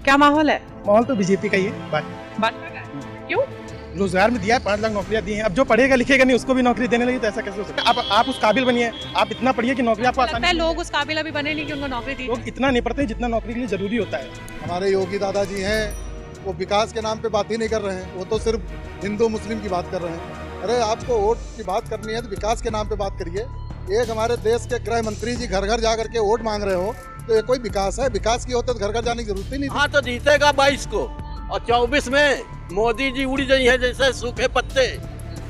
क्या माहौल है? माहौल तो बीजेपी का ही है। भाजपा का है? क्यों? रोजगार में दिया है, 5 लाख नौकरियां दी हैं। अब जो पढ़ेगा लिखेगा नहीं उसको भी नौकरी देने लगी तो ऐसा कैसे हो सकता है? आप उस काबिल बनिए, आप इतना पढ़िए कि नौकरी आपको लगता आसानी है से लोग उस काबिल अभी बने नहीं कि उनको नौकरी दी। लोग इतना नहीं पढ़ते जितना नौकरी के लिए जरूरी होता है। हमारे योगी दादाजी हैं, वो विकास के नाम पे बात ही नहीं कर रहे हैं, वो तो सिर्फ हिंदू मुस्लिम की बात कर रहे हैं। अरे आपको वोट की बात करनी है तो विकास के नाम पे बात करिए। एक हमारे देश के गृह मंत्री जी घर घर जा करके वोट मांग रहे हो तो ये कोई विकास है? विकास की होता तो घर घर जाने की जरूरत ही नहीं थी। हाँ तो जीतेगा 22 को और 24 में मोदी जी उड़ गई है जैसे सूखे पत्ते।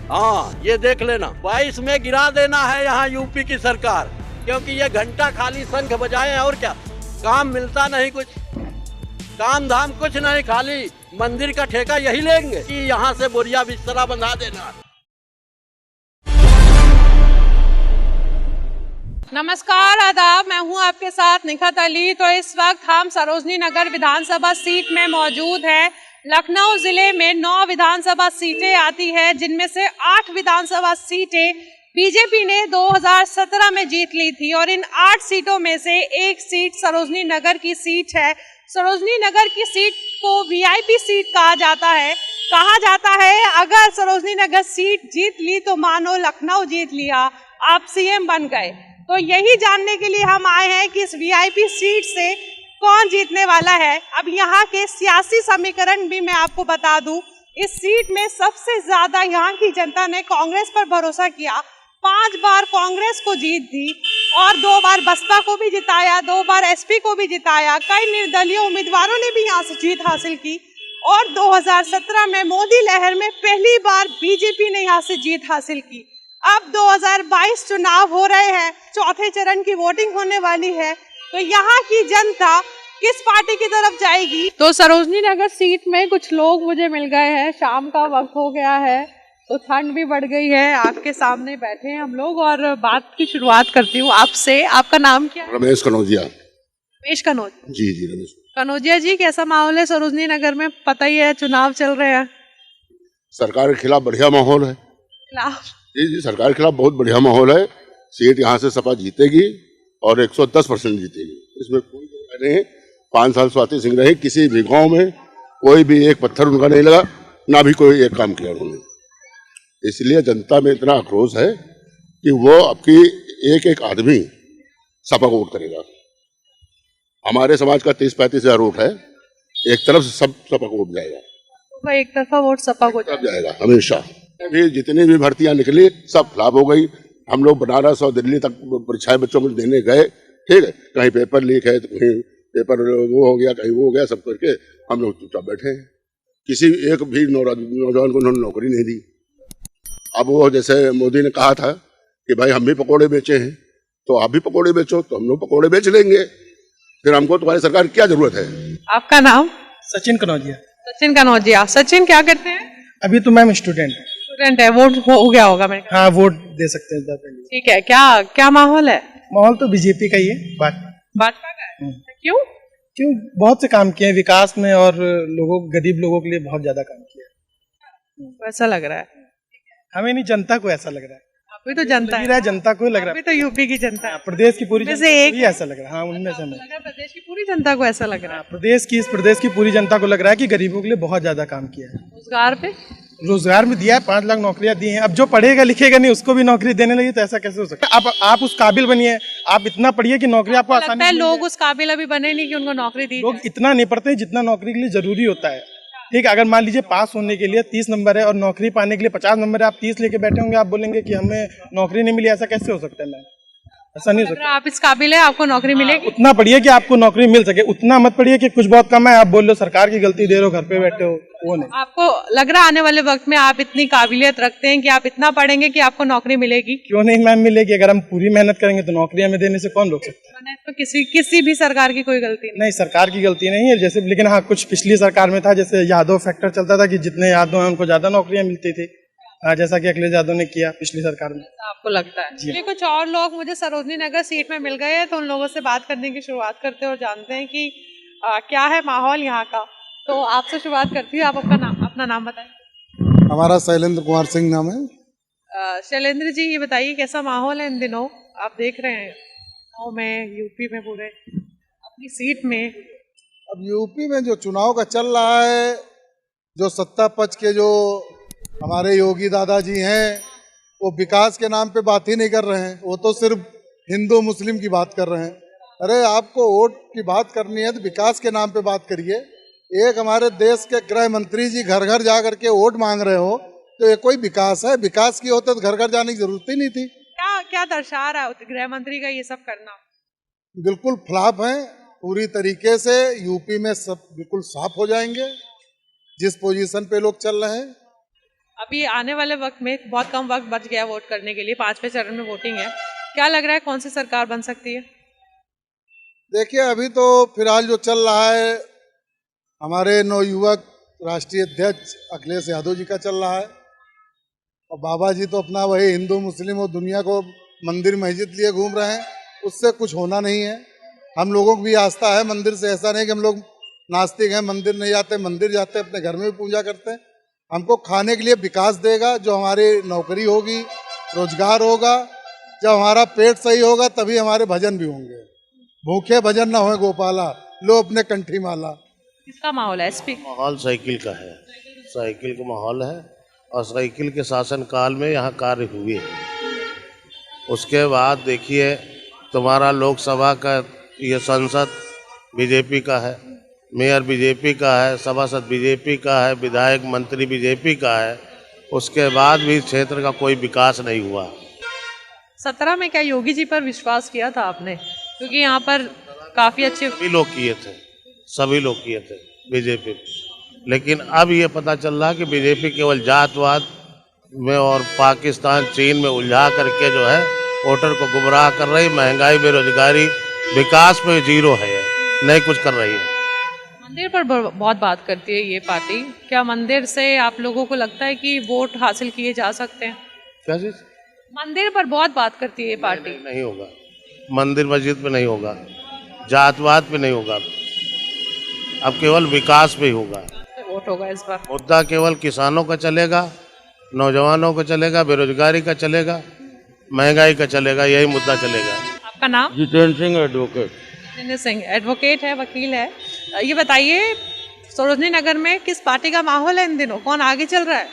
हाँ ये देख लेना, 22 में गिरा देना है यहाँ यूपी की सरकार, क्योंकि ये घंटा खाली शंख बजाए और क्या काम मिलता नहीं, कुछ काम धाम कुछ नहीं, खाली मंदिर का ठेका यही लेंगे कि यहाँ से बोरिया बिस्तरा बंधा देना। नमस्कार, आदाब, मैं हूं आपके साथ निखत अली। तो इस वक्त हम सरोजनी नगर विधानसभा सीट में मौजूद हैं। लखनऊ जिले में 9 विधानसभा सीटें आती हैं, जिनमें से 8 विधानसभा सीटें बीजेपी ने 2017 में जीत ली थी और इन 8 सीटों में से एक सीट सरोजनी नगर की सीट है। सरोजनी नगर की सीट को वीआईपी सीट कहा जाता है। अगर सरोजनी नगर सीट जीत ली तो मानो लखनऊ जीत लिया, आप सीएम बन गए। तो यही जानने के लिए हम आए हैं कि इस वीआईपी सीट से कौन जीतने वाला है। अब यहाँ के सियासी समीकरण भी मैं आपको बता दूं, इस सीट में सबसे ज्यादा यहाँ की जनता ने कांग्रेस पर भरोसा किया। 5 बार कांग्रेस को जीत दी और 2 बार बसपा को भी जिताया, 2 बार एसपी को भी जिताया। कई निर्दलीय उम्मीदवारों ने भी यहाँ से जीत हासिल की और 2017 में मोदी लहर में पहली बार बीजेपी ने यहाँ से जीत हासिल की। अब 2022 चुनाव हो रहे हैं, चौथे चरण की वोटिंग होने वाली है, तो यहाँ की जनता किस पार्टी की तरफ जाएगी? तो सरोजनी नगर सीट में कुछ लोग मुझे मिल गए हैं। शाम का वक्त हो गया है तो ठंड भी बढ़ गई है। आपके सामने बैठे हैं हम लोग और बात की शुरुआत करती हूँ आपसे। आपका नाम क्या है? रमेश कनौजिया। रमेश कनौजिया जी जी रमेश कनौजिया जी, कैसा माहौल है सरोजनी नगर में? पता ही है चुनाव चल रहे हैं। सरकार के खिलाफ बढ़िया माहौल है। खिलाफ? जी सरकार के खिलाफ बहुत बढ़िया माहौल है। सीट यहाँ से सपा जीतेगी और 110% जीतेगी, इसमें कोई नहीं। 5 साल स्वाति सिंह रहे, किसी भी गांव में कोई भी एक पत्थर उनका नहीं लगा, ना भी कोई एक काम किया उन्होंने। इसलिए जनता में इतना आक्रोश है कि वो आपकी एक आदमी सपा को वोट करेगा। हमारे समाज का 30-35 हजार वोट है, एक तरफ से सब सपा को वोट जाएगा। तो एक तरफा वोट सपा को जाएगा हमेशा। भी जितनी भी भर्तियां निकली सब फ्लॉप हो गई। हम लोग बनारस और दिल्ली तक परीक्षाएं बच्चों को देने गए, ठीक है, कहीं पेपर लीक है तो कहीं पेपर वो हो गया, कहीं वो हो गया, सब करके हम लोग चुपचाप बैठे हैं। किसी एक भी नौजवान को उन्होंने नौकरी नहीं दी। अब वो जैसे मोदी ने कहा था कि भाई हम भी पकौड़े बेचे हैं तो आप भी पकौड़े बेचो, तो हम लोग पकौड़े बेच लेंगे, फिर हमको तुम्हारी सरकार क्या जरूरत है? आपका नाम? सचिन कनौजिया। सचिन कनौजिया। सचिन क्या करते हैं? अभी तो मैम स्टूडेंट है। वोट हो गया होगा मेरे? हाँ, वोट दे सकते हैं। ठीक है। क्या माहौल है? माहौल तो बीजेपी का ही है। भाजपा का है? क्यों? बहुत से काम किए हैं विकास में और गरीब लोगों के लिए बहुत ज्यादा काम किया। ऐसा लग रहा है? हमें नहीं, जनता को ऐसा लग रहा है। अभी तो जनता है, जनता को लग रहा है। अभी तो यूपी की जनता है, प्रदेश की पूरी जनता एक ऐसा लग रहा है। हाँ, उनमें से प्रदेश की पूरी जनता को ऐसा लग रहा है। प्रदेश की पूरी जनता को लग रहा है कि गरीबों के लिए बहुत ज्यादा काम किया है। रोजगार में दिया है, 5 लाख नौकरियां दी हैं। अब जो पढ़ेगा लिखेगा नहीं उसको भी नौकरी देने लगी तो ऐसा कैसे हो सकता है? आप उस काबिल बनिए, आप इतना पढ़िए कि नौकरी आपको आसानी लगता है लोग उस काबिल अभी बने नहीं कि उनको नौकरी दी। लोग इतना नहीं पढ़ते जितना नौकरी के लिए जरूरी होता है। ठीक है, अगर मान लीजिए पास होने के लिए 30 नंबर है और नौकरी पाने के लिए 50 नंबर है, आप 30 लेके बैठे होंगे, आप बोलेंगे कि हमें नौकरी नहीं मिली, ऐसा कैसे हो सकता है? मैम, ऐसा नहीं हो सकता। आप इस काबिल है, आपको नौकरी मिलेगी। उतना पढ़िए कि आपको नौकरी मिल सके, उतना मत पढ़िए कि कुछ बहुत कम है आप बोल लो सरकार की गलती दे रहे हो, घर पे बैठे हो, वो नहीं। आपको लग रहा आने वाले वक्त में आप इतनी काबिलियत रखते हैं कि आप इतना पढ़ेंगे कि आपको नौकरी मिलेगी? क्यों नहीं मैम, मिलेगी। अगर हम पूरी मेहनत करेंगे तो नौकरी हमें देने से कौन रोक सकता है? तो किसी भी सरकार की कोई गलती नहीं, सरकार की गलती नहीं है जैसे, लेकिन हाँ कुछ पिछली सरकार में था, जैसे यादव फैक्टर चलता था कि जितने यादव हैं उनको ज्यादा नौकरियां मिलती थी, जैसा कि अखिलेश यादव ने किया पिछली सरकार में। आपको लगता है? चलिए, कुछ और लोग मुझे सरोजनी नगर सीट में मिल गए हैं तो उन लोगों से बात करने की शुरुआत करते हैं और जानते हैं कि क्या है माहौल यहाँ का। तो आपसे शुरुआत करती हूँ, आप अपना नाम बताएं। हमारा शैलेंद्र कुमार सिंह नाम है। शैलेंद्र जी, ये बताइए कैसा माहौल है इन दिनों? आप देख रहे हैं गाँव में, यूपी में, पूरे अपनी सीट में। अब यूपी में जो चुनाव का चल रहा है, जो सत्ता पक्ष के जो हमारे योगी दादाजी हैं, वो विकास के नाम पे बात ही नहीं कर रहे हैं। वो तो सिर्फ हिंदू मुस्लिम की बात कर रहे हैं। अरे आपको वोट की बात करनी है तो विकास के नाम पे बात करिए। एक हमारे देश के गृह मंत्री जी घर घर जा करके वोट मांग रहे हो तो ये कोई विकास है? विकास की होते तो घर घर जाने की जरूरत ही नहीं थी। क्या क्या दर्शा रहा है गृह मंत्री का ये सब करना? बिल्कुल फ्लॉप है पूरी तरीके से। यूपी में सब बिल्कुल साफ हो जाएंगे जिस पोजीशन पे लोग चल रहे हैं। अभी आने वाले वक्त में बहुत कम वक्त बच गया वोट करने के लिए, 5वें चरण में वोटिंग है। क्या लग रहा है कौन सी सरकार बन सकती है? देखिए अभी तो फिलहाल जो चल रहा है, हमारे नवयुवक राष्ट्रीय अध्यक्ष अखिलेश यादव जी का चल रहा है, और बाबा जी तो अपना वही हिंदू मुस्लिम और दुनिया को मंदिर मस्जिद लिए घूम रहे हैं। उससे कुछ होना नहीं है। हम लोगों की भी आस्था है मंदिर से, ऐसा नहीं कि हम लोग नास्तिक हैं, मंदिर नहीं जाते, मंदिर जाते, अपने घर में भी पूजा करते हैं। हमको खाने के लिए विकास देगा, जो हमारी नौकरी होगी, रोजगार होगा, जब हमारा पेट सही होगा तभी हमारे भजन भी होंगे। भूखे भजन ना होए गोपाला, लो अपने कंठी माला। किसका माहौल है एसपी? माहौल साइकिल का है, साइकिल का माहौल है, और साइकिल के शासन काल में यहाँ कार्य हुए हैं। उसके बाद देखिए तुम्हारा लोकसभा का ये संसद बीजेपी का है, मेयर बीजेपी का है, सभासद बीजेपी का है, विधायक मंत्री बीजेपी का है। उसके बाद भी क्षेत्र का कोई विकास नहीं हुआ। 17 में क्या योगी जी पर विश्वास किया था आपने? क्योंकि यहाँ पर काफी अच्छे सभी लोग किए थे, सभी लोग किए थे बीजेपी। लेकिन अब ये पता चल रहा है कि बीजेपी केवल जातवाद में और पाकिस्तान चीन में उलझा करके जो है वोटर को गुमराह कर रही। महंगाई, बेरोजगारी, विकास में जीरो है, नहीं कुछ कर रही है। मंदिर पर बहुत बात करती है ये पार्टी। क्या मंदिर से आप लोगों को लगता है कि वोट हासिल किए जा सकते हैं? क्या चीज? मंदिर पर बहुत बात करती है ये पार्टी। नहीं होगा, मंदिर मस्जिद पे नहीं होगा, जातवाद पे नहीं होगा, अब केवल विकास पे ही होगा। वोट होगा इस बार। मुद्दा केवल किसानों का चलेगा, नौजवानों का चलेगा, बेरोजगारी का चलेगा, महंगाई का चलेगा, यही मुद्दा चलेगा। आपका नाम? जितेंद्र सिंह एडवोकेट। जितेंद्र सिंह एडवोकेट है, वकील है। ये बताइए सरोजनी नगर में किस पार्टी का माहौल है इन दिनों? कौन आगे चल रहा है?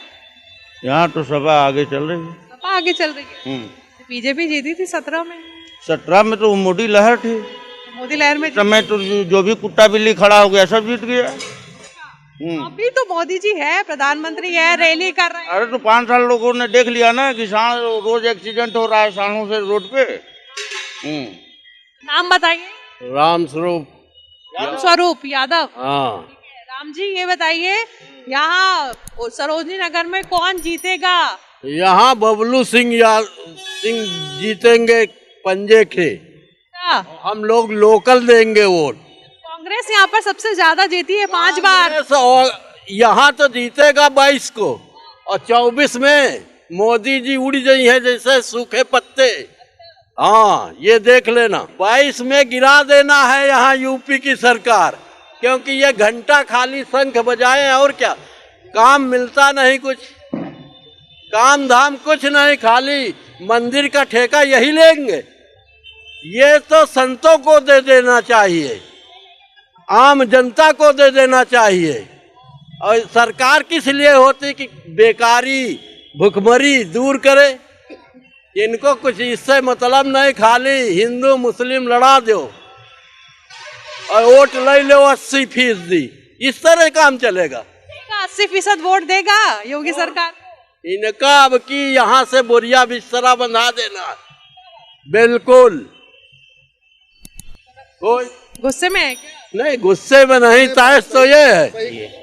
यहाँ तो सभा आगे चल रही है। सपा आगे चल रही है। बीजेपी जीती थी 17 में। 17 में तो मोदी लहर थी, मोदी लहर में समय तो जो भी कुत्ता बिल्ली खड़ा हो गया सब जीत गया। अभी तो मोदी जी है, प्रधानमंत्री है, रैली कर रहे हैं। अरे तो 5 साल लोगों ने देख लिया ना कि रोज एक्सीडेंट हो रहा है सालों से रोड पे। नाम बताइए। राम स्वरूप। राम स्वरूप यादव। हाँ। राम जी ये बताइए यहाँ सरोजनी नगर में कौन जीतेगा? यहाँ बबलू सिंह जीतेंगे पंजे के। हम लोग लोकल देंगे वोट। कांग्रेस यहाँ पर सबसे ज्यादा जीती है 5 बार। यहाँ तो जीतेगा 22 को, और 24 में मोदी जी उड़ गई है जैसे सूखे पत्ते। हाँ ये देख लेना, 22 में गिरा देना है यहाँ यूपी की सरकार, क्योंकि ये घंटा खाली शंख बजाए और क्या काम मिलता नहीं, कुछ काम धाम कुछ नहीं, खाली मंदिर का ठेका यही लेंगे। ये तो संतों को दे देना चाहिए, आम जनता को दे देना चाहिए। और सरकार किस लिए होती कि बेकारी भुखमरी दूर करे। इनको कुछ इससे मतलब नहीं, खाली हिंदू मुस्लिम लड़ा दो और वोट ले लो 80%। इस तरह काम चलेगा। 80% वोट देगा योगी सरकार। इनका अब की यहाँ से बोरिया बिस्तरा बंधा देना, बिल्कुल। कोई गुस्से में है क्या? नहीं, गुस्से में नहीं, ताइश तो ये है।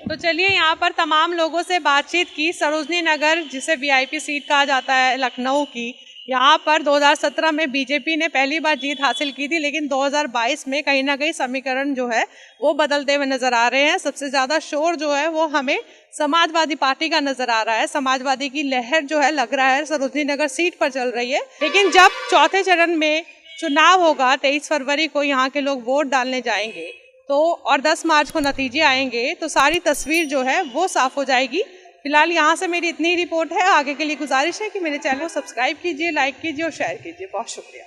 तो चलिए यहाँ पर तमाम लोगों से बातचीत की। सरोजनी नगर जिसे वीआईपी सीट कहा जाता है लखनऊ की, यहाँ पर 2017 में बीजेपी ने पहली बार जीत हासिल की थी, लेकिन 2022 में कहीं ना कहीं समीकरण जो है वो बदलते हुए नजर आ रहे हैं। सबसे ज्यादा शोर जो है वो हमें समाजवादी पार्टी का नजर आ रहा है। समाजवादी की लहर जो है लग रहा है सरोजनी नगर सीट पर चल रही है। लेकिन जब चौथे चरण में चुनाव होगा 23 फरवरी को, यहाँ के लोग वोट डालने जाएंगे तो, और 10 मार्च को नतीजे आएंगे तो सारी तस्वीर जो है वो साफ हो जाएगी। फिलहाल यहाँ से मेरी इतनी रिपोर्ट है। आगे के लिए गुजारिश है कि मेरे चैनल को सब्सक्राइब कीजिए, लाइक कीजिए और शेयर कीजिए। बहुत शुक्रिया।